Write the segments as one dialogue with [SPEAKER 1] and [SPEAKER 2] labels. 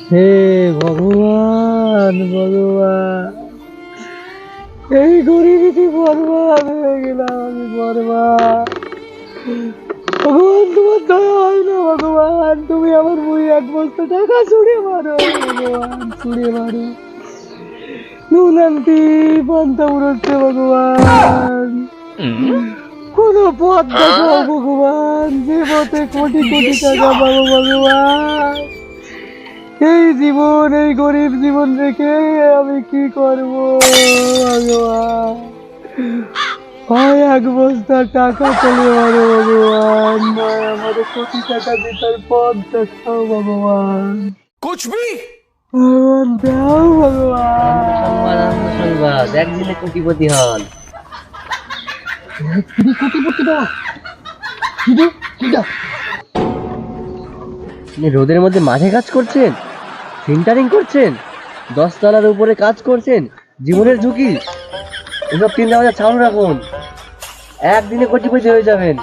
[SPEAKER 1] হে ভগবান ভগবান, এই গরিবীতে বরবাদ হয়ে গেলাম আমি, বরবাদ। ভগবান তোমার দয়া হয় না ভগবান, তুমি আমার বই এক বস্তা টাকা ছুড়ে মারো ভগবান, ছুড়ে মারো। নুন আনতে পান্তা উড়োচ্ছে ভগবান, কোন পথ দেখাও ভগবান, যে পথে কোটি কোটি টাকা পাবো ভগবান। এই জীবন, এই গরিব জীবন রেখে আমি কি করব ভগবান? হয় এক বস্তা টাকা চলে মারো ভগবান, নয় আমাদের কোটি টাকা জেতার পথ দেখাও ভগবান। ভগবান দাও ভগবান।
[SPEAKER 2] সংবাদ একদিনে কোটিপতি হন।
[SPEAKER 1] কোটিপতি দাও,
[SPEAKER 2] রোদের মধ্যে মাঠে কাজ করছেন, সেন্টারিং করছেন, 10 তলার উপরে কাজ করছেন, জীবনের ঝুঁকি, এসব চিন্তা ভাবনা চালু রাখুন, একদিনে কোটিপতি হয়ে যাবেন।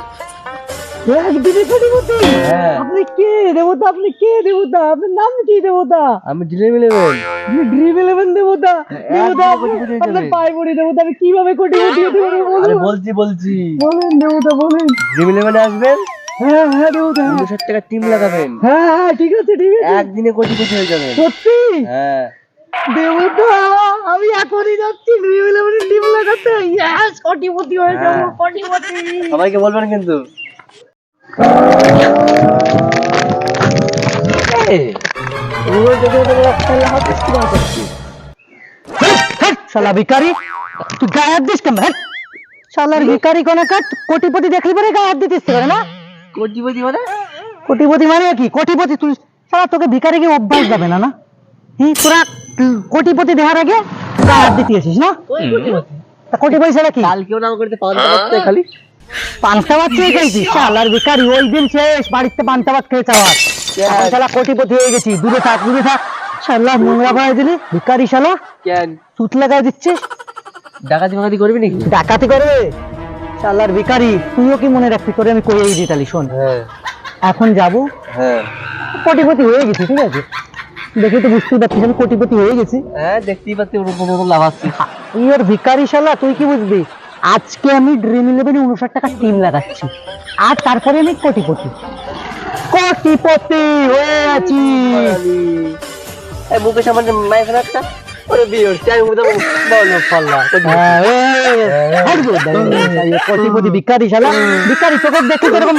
[SPEAKER 1] একদিনে কোটিপতি?
[SPEAKER 2] হ্যাঁ।
[SPEAKER 1] আপনি কে দেবতা? আপনি কে দেবতা? আপনার নাম কি দেবতা?
[SPEAKER 2] আমি ড্রিম ইলেভেন।
[SPEAKER 1] আপনি ড্রিম 11 দেবতা? দেবতা
[SPEAKER 2] একদিনে কোটিপতি হয়ে
[SPEAKER 1] আপনার
[SPEAKER 2] যাবেন।
[SPEAKER 1] পায়ে পড়ি দেবতা, আমি কিভাবে কোটিপতি হতে পারবো
[SPEAKER 2] আরে
[SPEAKER 1] বলুন?
[SPEAKER 2] বলছি
[SPEAKER 1] বলেন দেবতা বলেন।
[SPEAKER 2] ড্রিম ইলেভেনে আসবেন,
[SPEAKER 1] হ্যাঁ হ্যাঁ দেবতা,
[SPEAKER 2] 50 টাকা টিম লাগাবেন,
[SPEAKER 1] হ্যাঁ হ্যাঁ ঠিক আছে ঠিক আছে।
[SPEAKER 2] একদিনে কোটিপতি হয়ে যাবেন।
[SPEAKER 1] সত্যি?
[SPEAKER 2] হ্যাঁ।
[SPEAKER 1] দেবতা আমি এখনই যাচ্ছি ড্রিম 11 টিম লাগাতে। ইয়েস, কোটিপতি হয়ে যাবো,
[SPEAKER 2] হ্যাঁ।
[SPEAKER 1] কোটিপতি।
[SPEAKER 2] সবাইকে বলবেন কিন্তু।
[SPEAKER 1] শালা ভিখারি, তুই গায়ে হাত দিস কেন? শালার ভিখারি কোনাকার, কোটিপতি দেখলি পরে গায়ে হাত দিতিস করে না?
[SPEAKER 2] কোটিপতি মানে?
[SPEAKER 1] কোটিপতি মানে কি? কোটিপতি তুই, শালা তোকে ভিখারি কি অভ্যাস যাবে না? না তোরা কোটিপতি দেখার আগে গায়ে হাত দিতে আসিস না? তা কোটিপতি ছাড়া কি?
[SPEAKER 2] কালকেও নাম করতে পান্তা ভাত খালি।
[SPEAKER 1] পান্তা ভাত খেয়ে গেছিস? শালার ভিখারি, ওই দিন শেষ বাড়িতে পান্তা ভাত খেয়ে চাওয়া। এখন শালা কোটিপতি হয়ে গেছি, দূরে থাক দূরে থাক। শালা নোংরা বানাই দিলি ভিখারি, শালা
[SPEAKER 2] কেন
[SPEAKER 1] সুত লাগাই দিচ্ছিস।
[SPEAKER 2] ডাকাতি ফাকাতি করবি নাকি?
[SPEAKER 1] ডাকাতি করবে? শালার ভিখারি, তুইও কি মনে রাখবি? করে আমি কইয়েই দিই তালি, শোন।
[SPEAKER 2] হ্যাঁ
[SPEAKER 1] এখন যাবো,
[SPEAKER 2] হ্যাঁ
[SPEAKER 1] কোটিপতি হয়ে গেছি, ঠিক আছে? দেখে তো বুঝতেই পারছিস আমি কোটিপতি হয়ে গেছি।
[SPEAKER 2] হ্যাঁ, দেখতেই পাচ্ছি ওর উপর লাভাচ্ছি।
[SPEAKER 1] ইয়ার ভিখারি শালা, তুই কি বুঝবি? আজকে আমি ড্রিম 11 59 টাকা টিম লাগাচ্ছি, আর তারপরে আমি কোটিপতি, কোটিপতি হয়ে আছি।
[SPEAKER 2] এই মুকেশ আমার মায়ের একটা ওরে বিয়ে হচ্ছে, আমি বলতাম বলো পাল্লা।
[SPEAKER 1] কোটিপতি ভিখারি শালা, ভিখারি তোকে দেখে যেরকম